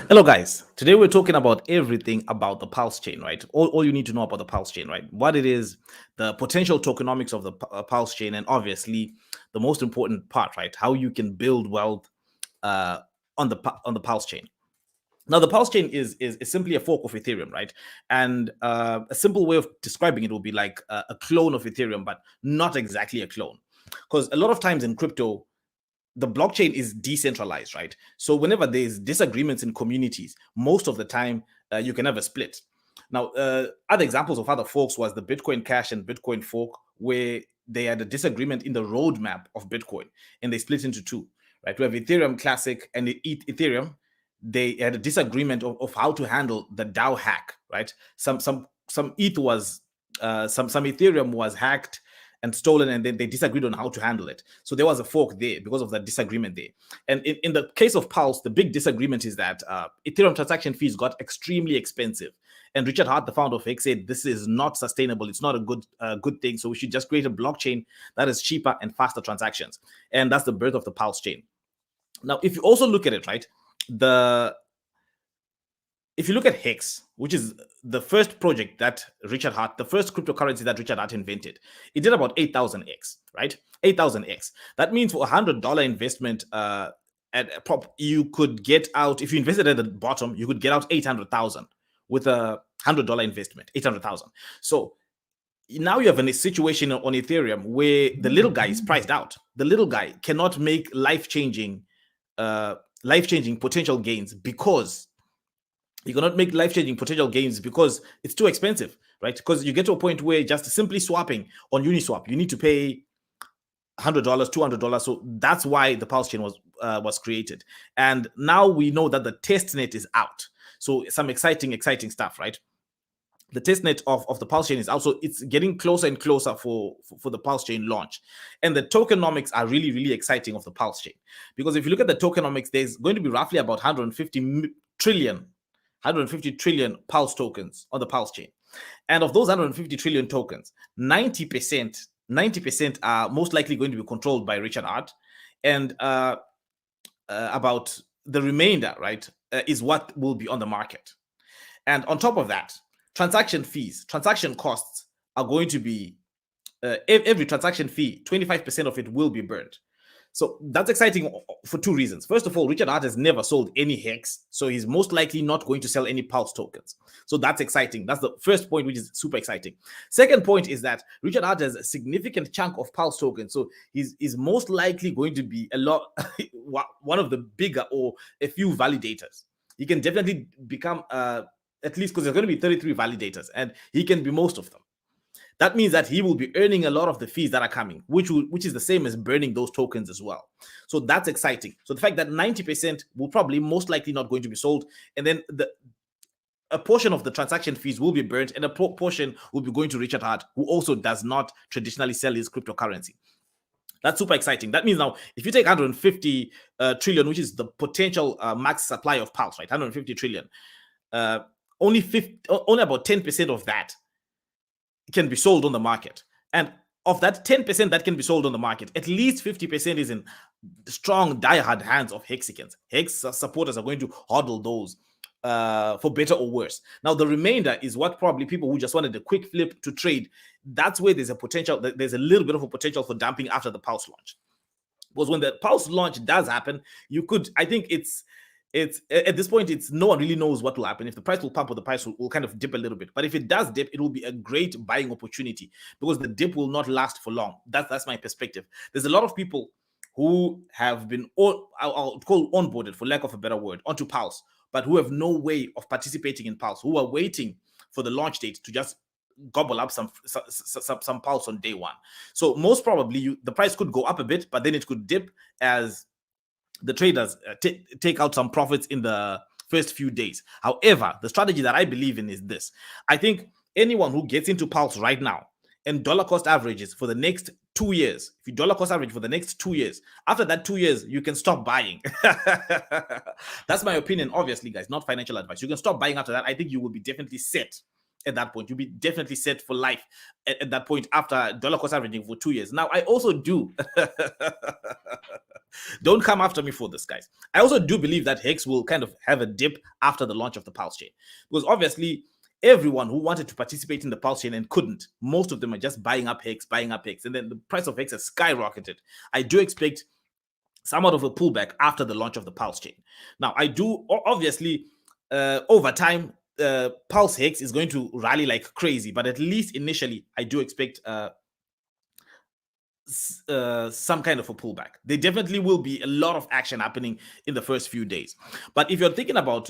Hello, guys. Today we're talking about everything about the Pulse chain, right? All you need to know about the Pulse chain, right? What it is, the potential tokenomics of the Pulse chain, and obviously the most important part, right? How you can build wealth uh, on the Pulse chain. Now, the Pulse chain is simply a fork of Ethereum, right? And a simple way of describing it would be like a clone of Ethereum, but not exactly a clone, because a lot of times in crypto the blockchain is decentralized, right? So whenever there's disagreements in communities, most of the time you can have a split. Now, other examples of other forks was the Bitcoin Cash and Bitcoin fork, where they had a disagreement in the roadmap of Bitcoin, and they split into two, right? We have Ethereum Classic and Ethereum. They had a disagreement of how to handle the DAO hack, right? Some ETH was some Ethereum was hacked and stolen, and then they disagreed on how to handle it. So there was a fork there because of that disagreement there. And in the case of Pulse, the big disagreement is that Ethereum transaction fees got extremely expensive. And Richard Hart, the founder of X, said this is not sustainable. It's not a good thing. So we should just create a blockchain that is cheaper and faster transactions. And that's the birth of the Pulse chain. Now, if you also look at it, right, the if you look at Hex, which is the first project that Richard Hart, the first cryptocurrency that Richard Hart invented, it did about 8,000x, right? 8,000x. That means for $100 investment, at prop, you could get out, if you invested at the bottom, you could get out 800,000 with a $100 investment, 800,000. So now you have a situation on Ethereum where the little guy is priced out. The little guy cannot make life-changing potential gains because you cannot make life-changing potential gains because it's too expensive, right? Because you get to a point where just simply swapping on Uniswap, you need to pay $100, $200. So that's why the Pulse chain was created. And now we know that the testnet is out. So some exciting stuff, right? The testnet of the Pulse chain is also, it's getting closer and closer for the Pulse chain launch. And the tokenomics are really exciting of the Pulse chain. Because if you look at the tokenomics, there's going to be roughly about 150 trillion Pulse tokens on the Pulse chain. And of those 150 trillion tokens, 90% are most likely going to be controlled by Richard Hart. And about the remainder, right, is what will be on the market. And on top of that, transaction fees, transaction costs are going to be, every transaction fee, 25% of it will be burned. So that's exciting for two reasons. First of all, Richard Hart has never sold any Hex, so he's most likely not going to sell any Pulse tokens. So that's exciting. That's the first point, which is super exciting. Second point is that Richard Hart has a significant chunk of Pulse tokens, so he's most likely going to be one of the bigger or a few validators. He can definitely become at least, because there's going to be 33 validators, and he can be most of them. That means that he will be earning a lot of the fees that are coming, which is the same as burning those tokens as well. So that's exciting. So the fact that 90% will probably most likely not going to be sold, and then a portion of the transaction fees will be burnt, and a portion will be going to Richard Hart, who also does not traditionally sell his cryptocurrency. That's super exciting. That means now, if you take 150 trillion, which is the potential max supply of Pulse, right? 150 trillion, only about 10% of that can be sold on the market. And of that 10% that can be sold on the market, at least 50% is in strong, diehard hands of Hexicans. Hex supporters are going to hodl those for better or worse. Now, the remainder is what probably people who just wanted a quick flip to trade. That's where there's a potential, there's a little bit of a potential for dumping after the Pulse launch. Because when the Pulse launch does happen, I think it's at this point, it's no one really knows what will happen. If the price will pump or the price will kind of dip a little bit. But if it does dip, it will be a great buying opportunity because the dip will not last for long. That's my perspective. There's a lot of people who have been, I'll call onboarded, for lack of a better word, onto Pulse, but who have no way of participating in Pulse, who are waiting for the launch date to just gobble up some Pulse on day one. So most probably the price could go up a bit, but then it could dip as the traders take out some profits in the first few days. However, the strategy that I believe in is this. I think anyone who gets into Pulse right now and dollar cost averages for the next 2 years, if you dollar cost average for the next 2 years, after that 2 years, you can stop buying. That's my opinion, obviously, guys, not financial advice. You can stop buying after that. I think you will be definitely set at that point. You'll be definitely set for life at that point after dollar cost averaging for 2 years. Now, I also do. Don't come after me for this, guys. I also do believe that Hex will kind of have a dip after the launch of the Pulse chain, because obviously everyone who wanted to participate in the Pulse chain and couldn't, most of them are just buying up Hex, and then the price of Hex has skyrocketed. I do expect somewhat of a pullback after the launch of the Pulse chain. Now, I do obviously over time, Pulse Hex is going to rally like crazy, but at least initially, I do expect some kind of a pullback. There definitely will be a lot of action happening in the first few days. But if you're thinking about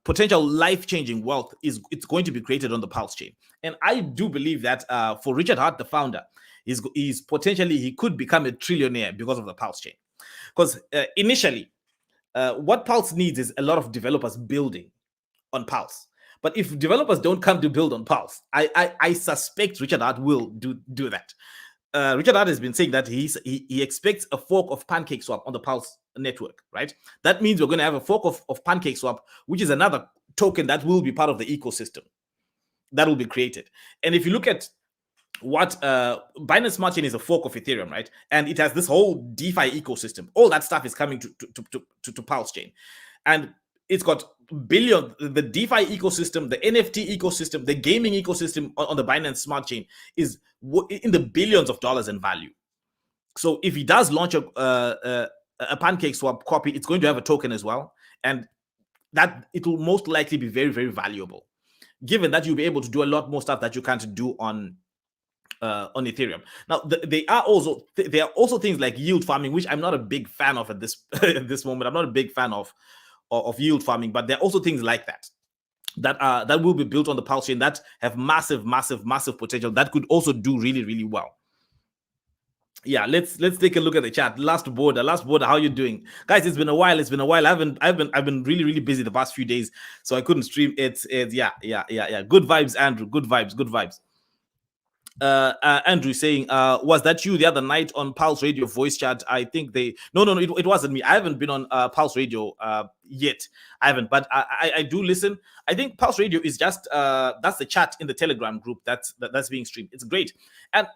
potential life-changing wealth, it's going to be created on the Pulse chain. And I do believe that for Richard Hart, the founder, is potentially, he could become a trillionaire because of the Pulse chain. Because initially, what Pulse needs is a lot of developers building on Pulse. But if developers don't come to build on Pulse, I suspect Richard Hart will do that. Richard Hart has been saying that he expects a fork of PancakeSwap on the Pulse network, right? That means we're going to have a fork of PancakeSwap, which is another token that will be part of the ecosystem that will be created. And if you look at what Binance Smart Chain is, a fork of Ethereum, right? And it has this whole DeFi ecosystem. All that stuff is coming to Pulse chain, and it's got the DeFi ecosystem, the NFT ecosystem, the gaming ecosystem on the Binance Smart Chain is in the billions of dollars in value. So if he does launch a PancakeSwap copy, it's going to have a token as well, and that it will most likely be very, very valuable, given that you'll be able to do a lot more stuff that you can't do on Ethereum. Now, there are also things like yield farming, which I'm not a big fan of at this at this moment. I'm not a big fan of yield farming, but there are also things like that will be built on the Pulse chain that have massive potential that could also do really, really well. Yeah, let's take a look at the chat. Last border, how you doing, guys? It's been a while. I've been really busy the past few days, so I couldn't stream. It's yeah. Good vibes, Andrew. Good vibes. Andrew saying, was that you the other night on Pulse Radio voice chat? I think no, it wasn't me. I haven't been on Pulse Radio yet. I haven't, but I do listen. I think Pulse Radio is just that's the chat in the Telegram group that's being streamed. It's great, and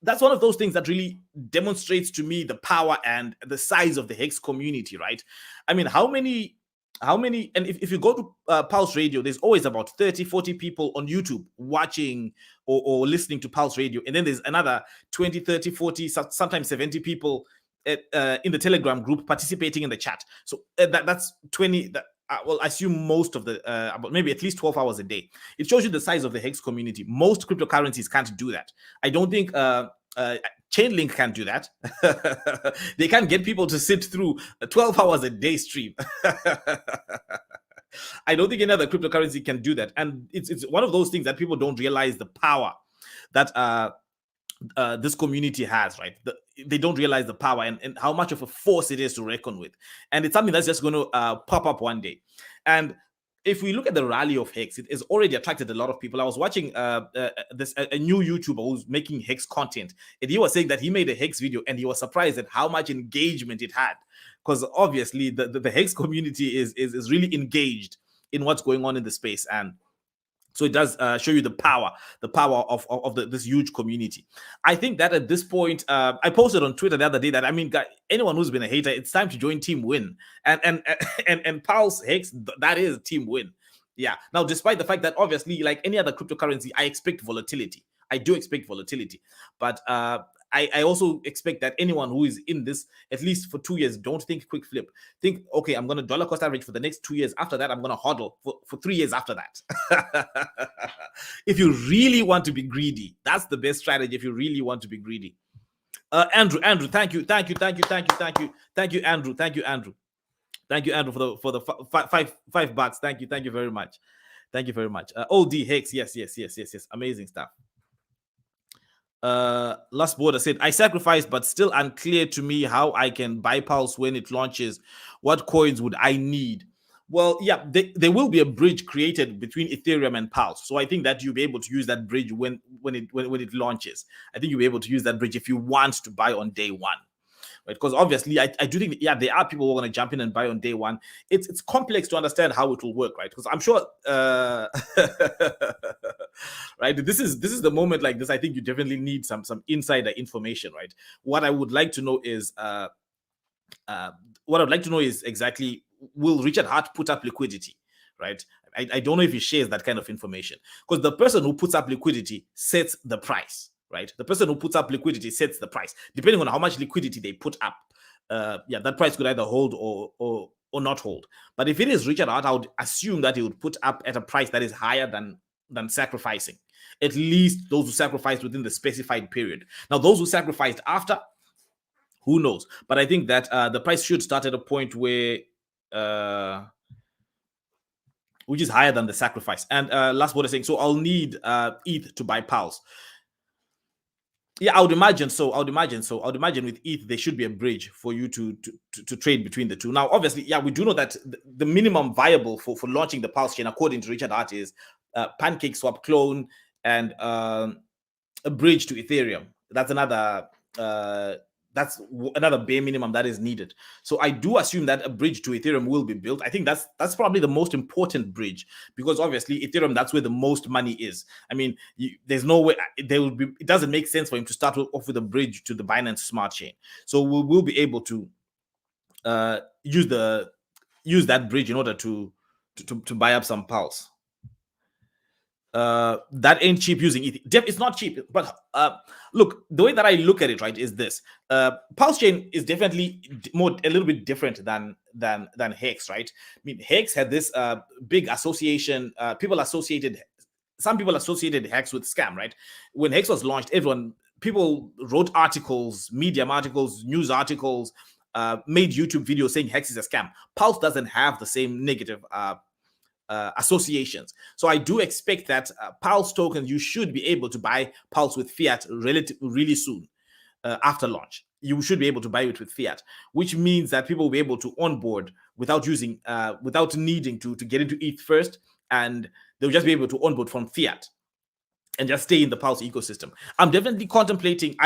that's one of those things that really demonstrates to me the power and the size of the Hex community, right? I mean, how many, and if you go to Pulse Radio, there's always about 30-40 people on YouTube watching or listening to Pulse Radio, and then there's another 20, 30, 40, sometimes 70 people in the Telegram group participating in the chat. So that's 20. Well, I assume most of the about maybe at least 12 hours a day. It shows you the size of the Hex community. Most cryptocurrencies can't do that. I don't think Chainlink can do that. They can't get people to sit through a 12 hours a day stream. I don't think any other cryptocurrency can do that. And it's one of those things that people don't realize the power that this community has, right? They don't realize the power and how much of a force it is to reckon with. And it's something that's just going to pop up one day. And if we look at the rally of Hex, it has already attracted a lot of people. I was watching a new YouTuber who's making Hex content, and he was saying that he made a Hex video and he was surprised at how much engagement it had, because obviously the Hex community is really engaged in what's going on in the space. And so it does show you the power of this huge community. I think that at this point, I posted on Twitter the other day that, I mean, anyone who's been a hater, it's time to join Team Win. And Pulse Hex, that is Team Win. Yeah. Now, despite the fact that obviously, like any other cryptocurrency, I expect volatility. I do expect volatility, but I also expect that anyone who is in this, at least for 2 years, don't think quick flip. Think, okay, I'm going to dollar cost average for the next 2 years. After that, I'm going to hodl for 3 years after that. If you really want to be greedy, that's the best strategy. If you really want to be greedy. Andrew, thank you, Andrew. Thank you, Andrew, for the $5. Thank you very much. OD Hex, yes. Amazing stuff. Last border said, I sacrificed, but still unclear to me how I can buy Pulse when it launches. What coins would I need? Well, yeah, there will be a bridge created between Ethereum and Pulse. So I think that you'll be able to use that bridge when it launches. I think you'll be able to use that bridge if you want to buy on day one. Right? Because obviously, I do think, yeah, there are people who are going to jump in and buy on day one. It's complex to understand how it will work, right? Because I'm sure right? This is the moment like this. I think you definitely need some insider information, right? What I would like to know is uh, what I'd like to know is exactly, will Richard Hart put up liquidity, right? I don't know if he shares that kind of information, because the person who puts up liquidity sets the price, right? The person who puts up liquidity sets the price, depending on how much liquidity they put up. Yeah, that price could either hold or not hold. But if it is Richard Hart, I would assume that he would put up at a price that is higher than sacrificing. At least those who sacrificed within the specified period. Now, those who sacrificed after, who knows? But I think that the price should start at a point where which is higher than the sacrifice. And last what I'm saying, so I'll need ETH to buy pals. Yeah, I would imagine so. I would imagine with ETH there should be a bridge for you to trade between the two. Now, obviously, yeah, we do know that the minimum viable for launching the Pulse chain, according to Richard Hart, is Pancake Swap clone and a bridge to Ethereum. That's another bare minimum that is needed. So I do assume that a bridge to Ethereum will be built. I think that's probably the most important bridge, because obviously Ethereum, that's where the most money is. I mean, there's no way there will be. It doesn't make sense for him to start off with a bridge to the Binance Smart Chain. So we'll be able to use that bridge in order to buy up some pulse. That ain't cheap using ETH. It's not cheap, but look, the way that I look at it, right, is this: Pulse chain is definitely a little bit different than Hex, right? I mean, Hex had this big association. Some people associated Hex with scam, right? When Hex was launched, people wrote articles, Medium articles, news articles, made YouTube videos saying Hex is a scam. Pulse doesn't have the same negative associations. So I do expect that Pulse tokens, you should be able to buy Pulse with fiat really soon after launch. You should be able to buy it with fiat, which means that people will be able to onboard without needing to get into ETH first, and they'll just be able to onboard from fiat and just stay in the Pulse ecosystem. I'm definitely contemplating.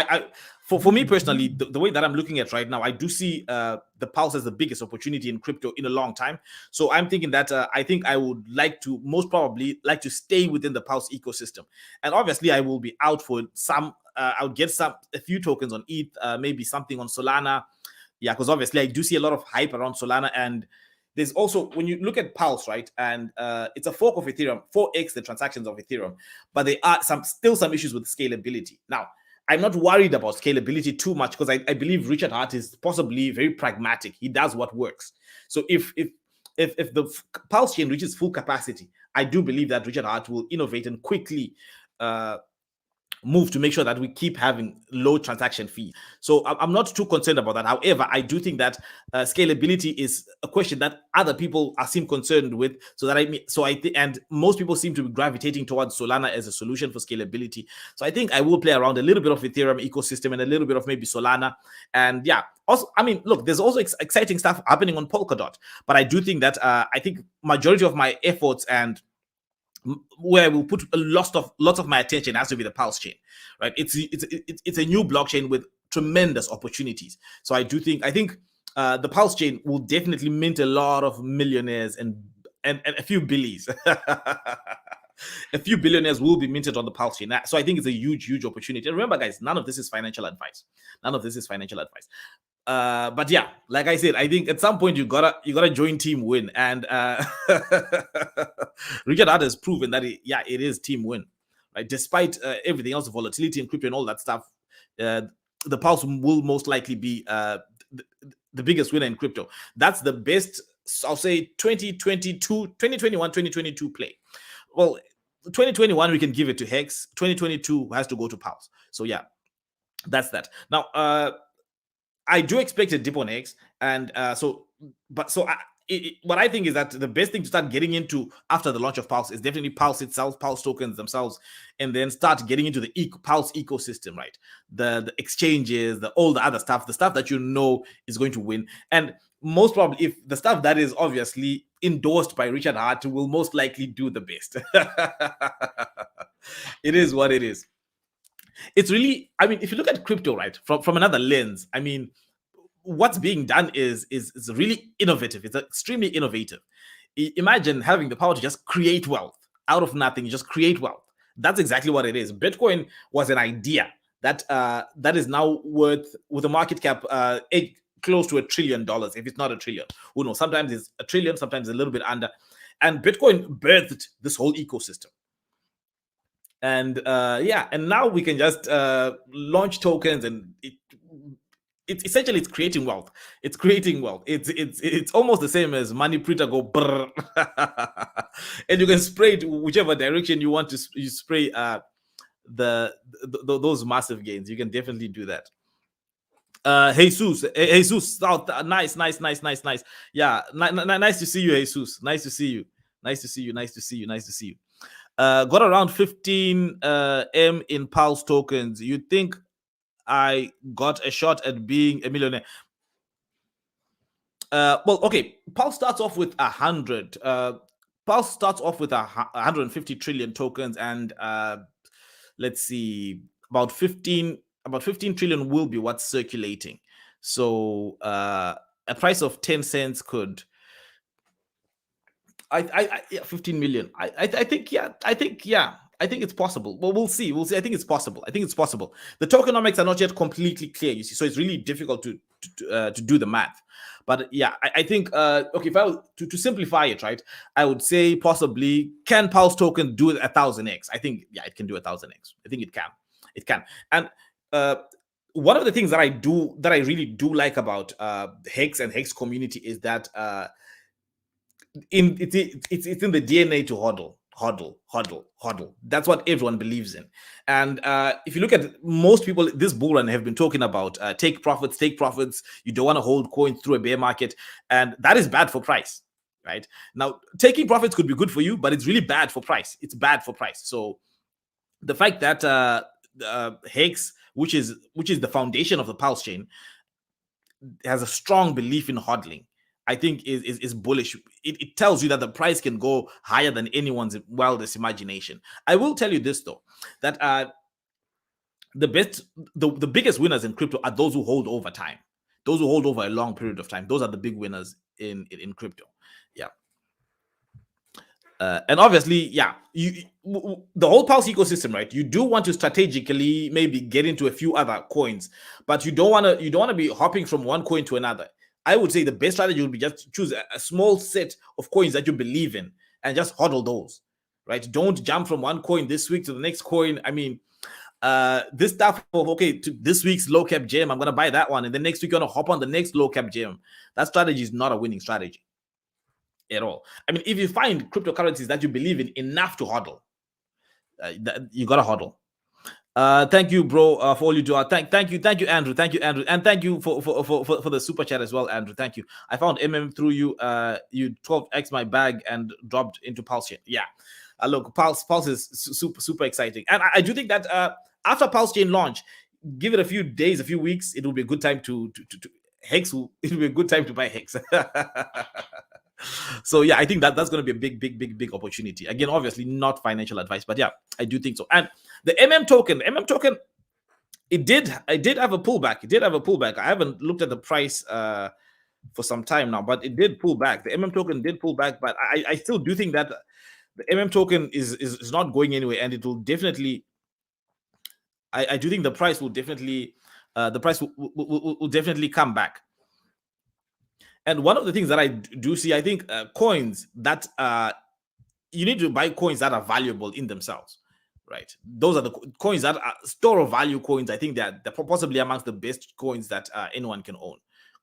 For me personally, the way that I'm looking at right now, I do see the Pulse as the biggest opportunity in crypto in a long time. So I'm thinking that I think I would most probably like to stay within the Pulse ecosystem. And obviously, I will be out for some. I would get a few tokens on ETH, maybe something on Solana. Yeah, because obviously I do see a lot of hype around Solana, and there's also, when you look at Pulse, right, and it's a fork of Ethereum, 4x the transactions of Ethereum, but there are still some issues with scalability. Now, I'm not worried about scalability too much, because I believe Richard Hart is possibly very pragmatic. He does what works. So if the Pulse chain reaches full capacity, I do believe that Richard Hart will innovate and quickly move to make sure that we keep having low transaction fees. So I'm not too concerned about that. However, I do think that scalability is a question that other people seem concerned with. And most people seem to be gravitating towards Solana as a solution for scalability. So I think I will play around a little bit of Ethereum ecosystem and a little bit of maybe Solana. And yeah, also, I mean, look, there's also exciting stuff happening on Polkadot. But I do think that I think majority of my efforts and where we'll put lots of my attention has to be the Pulse chain, right? It's a new blockchain with tremendous opportunities. So I think the Pulse chain will definitely mint a lot of millionaires and a few billies. A few billionaires will be minted on the Pulse chain. So I think it's a huge opportunity. And remember, guys, none of this is financial advice. But yeah, like I said, I think at some point you gotta join Team Win, and Richard Hart has proven that it is Team Win, right? Despite everything else, volatility in crypto and all that stuff, the Pulse will most likely be the biggest winner in crypto. That's the best, I'll say, 2022 play. Well, 2021 we can give it to Hex. 2022 has to go to Pulse. So yeah, that's that. Now, I do expect a dip on X, and what I think is that the best thing to start getting into after the launch of Pulse is definitely Pulse itself, Pulse tokens themselves, and then start getting into the Pulse ecosystem, right? The exchanges, all the other stuff, the stuff that you know is going to win. And most probably, if the stuff that is obviously endorsed by Richard Hart will most likely do the best. It is what it is. It's really, I mean, if you look at crypto, right, from another lens, I mean, what's being done is really innovative. It's extremely innovative. Imagine having the power to just create wealth out of nothing. You just create wealth. That's exactly what it is. Bitcoin was an idea that that is now worth, with a market cap close to $1 trillion. If it's not $1 trillion, who knows? Sometimes it's $1 trillion, sometimes a little bit under. And Bitcoin birthed this whole ecosystem. And and now we can just launch tokens, and it's essentially, it's creating wealth. It's creating wealth. It's almost the same as money printer go brr. And you can spray it whichever direction you want to. You spray those massive gains. You can definitely do that. Jesus South, nice. Yeah, nice to see you, Jesus. Nice to see you. Got around 15 M in Pulse tokens. You think I got a shot at being a millionaire? Well, okay. Pulse starts off with 100. Pulse starts off with 150 trillion tokens, and let's see, about 15 trillion will be what's circulating. So a price of 10 cents could, 15 million. I think it's possible. Well, we'll see. I think it's possible. The tokenomics are not yet completely clear, you see, so it's really difficult to do the math. But yeah, I think okay, if I was to simplify it, right, I would say possibly, can Pulse token do 1000x? I think, yeah, it can do 1000x. I think it can. And one of the things that I really do like about Hex and Hex community is that it's in the DNA to hodl. That's what everyone believes in. And if you look at most people, this bull run have been talking about take profits. You don't want to hold coins through a bear market, and that is bad for price, right? Now, taking profits could be good for you, but it's really bad for price. It's bad for price. So the fact that Hex, which is the foundation of the Pulse chain, has a strong belief in hodling, I think is bullish. It tells you that the price can go higher than anyone's wildest imagination. I will tell you this though, that the biggest winners in crypto are those who hold over time, those who hold over a long period of time. Those are the big winners in crypto. Yeah. And obviously, yeah, the whole Pulse ecosystem, right? You do want to strategically maybe get into a few other coins, but you don't want to be hopping from one coin to another. I would say the best strategy would be just choose a small set of coins that you believe in and just hodl those, right? Don't jump from one coin this week to the next coin. I mean, this stuff of, okay, to this week's low cap gem, I'm going to buy that one, and the next week you're going to hop on the next low cap gem. That strategy is not a winning strategy at all. I mean, if you find cryptocurrencies that you believe in enough to hodl, you got to hodl. Thank you, bro, for all you do. Thank you, Andrew. And thank you for the super chat as well, Andrew. Thank you. I found through you. You 12x my bag and dropped into Pulse. Yeah. Look, Pulse is super exciting, and I do think that after Pulse chain launch, give it a few days, a few weeks, it will be a good time to Hex. It will be a good time to buy Hex. So yeah, I think that's going to be a big opportunity. Again, obviously not financial advice, but yeah, I do think so. And the token, it did have a pullback. I haven't looked at the price for some time now, but it did pull back. The token did pull back, but I still do think that the token is not going anywhere, and it will definitely. I do think the price will definitely will definitely come back. And one of the things that I do see, I think coins that you need to buy coins that are valuable in themselves, right? Those are the coins that are store of value coins. I think they're possibly amongst the best coins that anyone can own.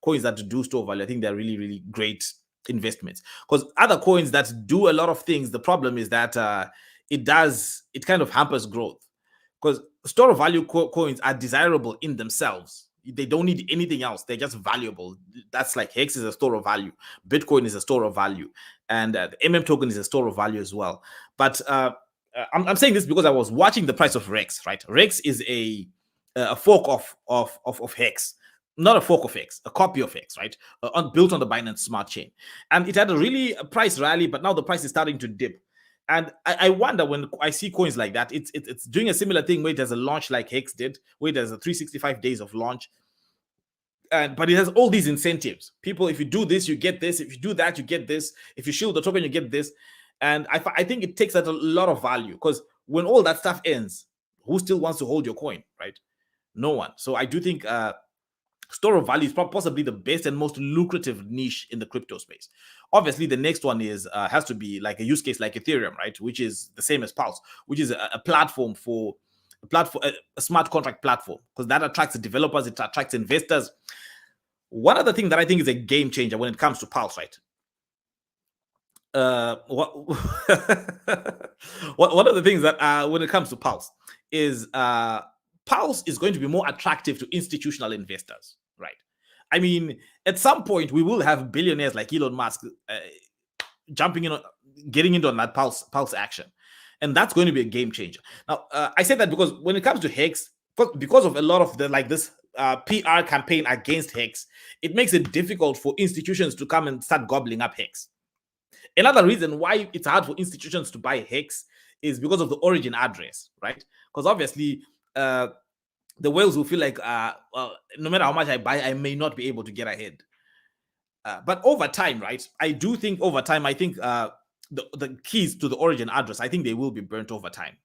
Coins that do store value, I think they're really great investments. Because other coins that do a lot of things, the problem is that it kind of hampers growth. Because store of value coins are desirable in themselves. They don't need anything else. They're just valuable. That's like Hex is a store of value. Bitcoin is a store of value. And the token is a store of value as well. But I'm saying this because I was watching the price of Rex, right? Rex is a fork of Hex. Not a fork of Hex, a copy of Hex, right? Built on the Binance Smart Chain. And it had a really price rally, but now the price is starting to dip. And I wonder, when I see coins like that, it's doing a similar thing where it has a launch like Hex did, where there's a 365 days of launch. But it has all these incentives. People, if you do this, you get this. If you do that, you get this. If you shield the token, you get this. And I think it takes that a lot of value, because when all that stuff ends, who still wants to hold your coin, right? No one. So I do think store of value is possibly the best and most lucrative niche in the crypto space. Obviously, the next one is has to be like a use case like Ethereum, right? Which is the same as Pulse, which is a platform for a smart contract platform, because that attracts developers, it attracts investors. One other thing that I think is a game changer when it comes to Pulse, right? One of the things that when it comes to Pulse is Pulse is going to be more attractive to institutional investors, right? I mean, at some point we will have billionaires like Elon Musk jumping in, getting into on that Pulse action, and that's going to be a game changer. Now, I say that because when it comes to Hex, because of a lot of the like this PR campaign against Hex, it makes it difficult for institutions to come and start gobbling up Hex. Another reason why it's hard for institutions to buy Hex is because of the origin address, right? Because obviously, the whales will feel like no matter how much I buy, I may not be able to get ahead. But over time, right? I do think over time, I think the keys to the origin address, I think they will be burnt over time.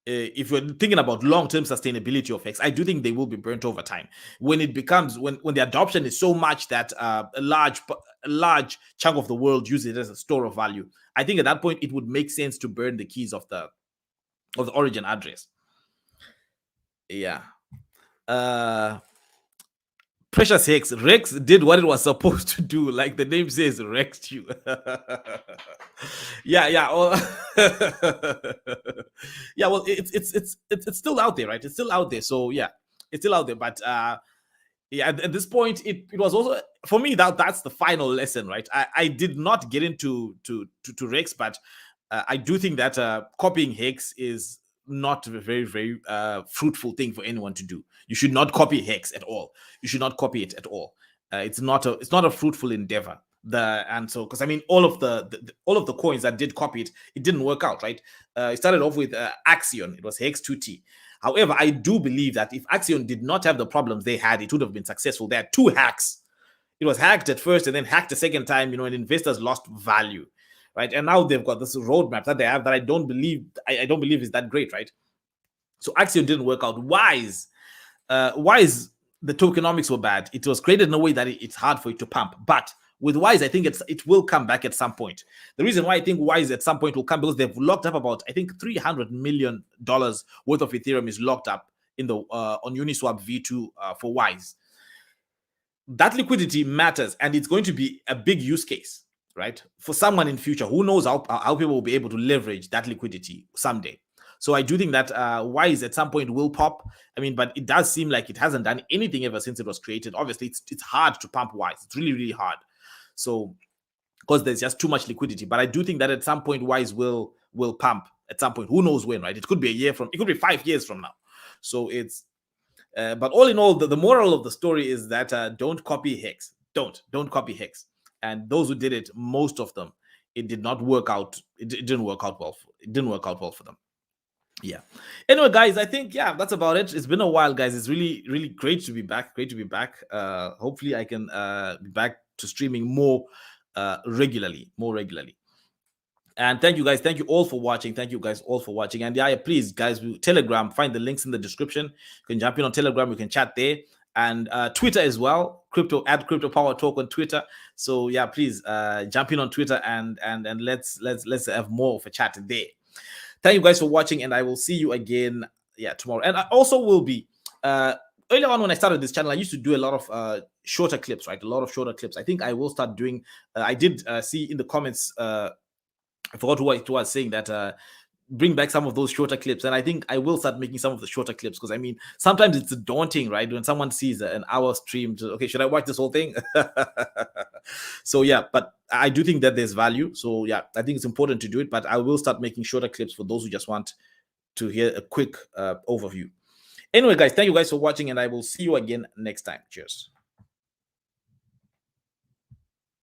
If you're thinking about long-term sustainability of Hex, I do think they will be burnt over time. When it becomes when the adoption is so much that a large chunk of the world uses it as a store of value, I think at that point it would make sense to burn the keys of the origin address. Yeah. Precious Hex, Rex did what it was supposed to do, like the name says, Rex you. yeah. Yeah, well, it's still out there, right? It's still out there. So yeah, it's still out there. But yeah, at this point, it was also for me that's the final lesson, right? I did not get into to Rex, but I do think that copying Hex is not a very fruitful thing for anyone to do. You should not copy Hex at all. You should not copy it at all. It's not a fruitful endeavor. And so because I mean all of the coins that did copy it, it didn't work out, right? It started off with Axion. It was Hex 2T. However, I do believe that if Axion did not have the problems they had, it would have been successful. There are two hacks. It was hacked at first and then hacked the second time, and investors lost value. Right, and now they've got this roadmap that they have that I don't believe is that great, right? So Axiom didn't work out. Wise, the tokenomics were bad. It was created in a way that it's hard for it to pump. But with Wise, I think it will come back at some point. The reason why I think Wise at some point will come because they've locked up about $300 million worth of Ethereum is locked up in the on Uniswap V2 for Wise. That liquidity matters, and it's going to be a big use case. Right, for someone in future, who knows how people will be able to leverage that liquidity someday. So I do think that Wise at some point will pop. I mean, but it does seem like it hasn't done anything ever since it was created. Obviously, it's hard to pump Wise. It's really hard. So because there's just too much liquidity. But I do think that at some point Wise will pump at some point. Who knows when? Right? It could be it could be 5 years from now. So it's. But all in all, the moral of the story is that don't copy Hex. Don't copy Hex. And those who did it, most of them, it did not work out. It didn't work out well. It didn't work out well for them. Yeah. Anyway, guys, I think that's about it. It's been a while, guys. It's really great to be back. Great to be back. Hopefully, I can be back to streaming more regularly. And thank you guys. Thank you all for watching. Thank you guys all for watching. And yeah, please, guys, Telegram. Find the links in the description. You can jump in on Telegram. We can chat there. And Twitter as well, crypto power talk on Twitter. So yeah, please jump in on Twitter and let's have more of a chat there. Thank you guys for watching, and I will see you again tomorrow. And I also will be earlier on when I started this channel, I used to do a lot of shorter clips, right? A lot of shorter clips. I think I will start doing. I did see in the comments. I forgot who it was saying that. Bring back some of those shorter clips, and I think I will start making some of the shorter clips because I mean sometimes it's daunting, right? When someone sees an hour stream, okay, should I watch this whole thing? So yeah, but I do think that there's value. So yeah, I think it's important to do it, but I will start making shorter clips for those who just want to hear a quick overview. Anyway, guys, thank you guys for watching, and I will see you again next time. Cheers.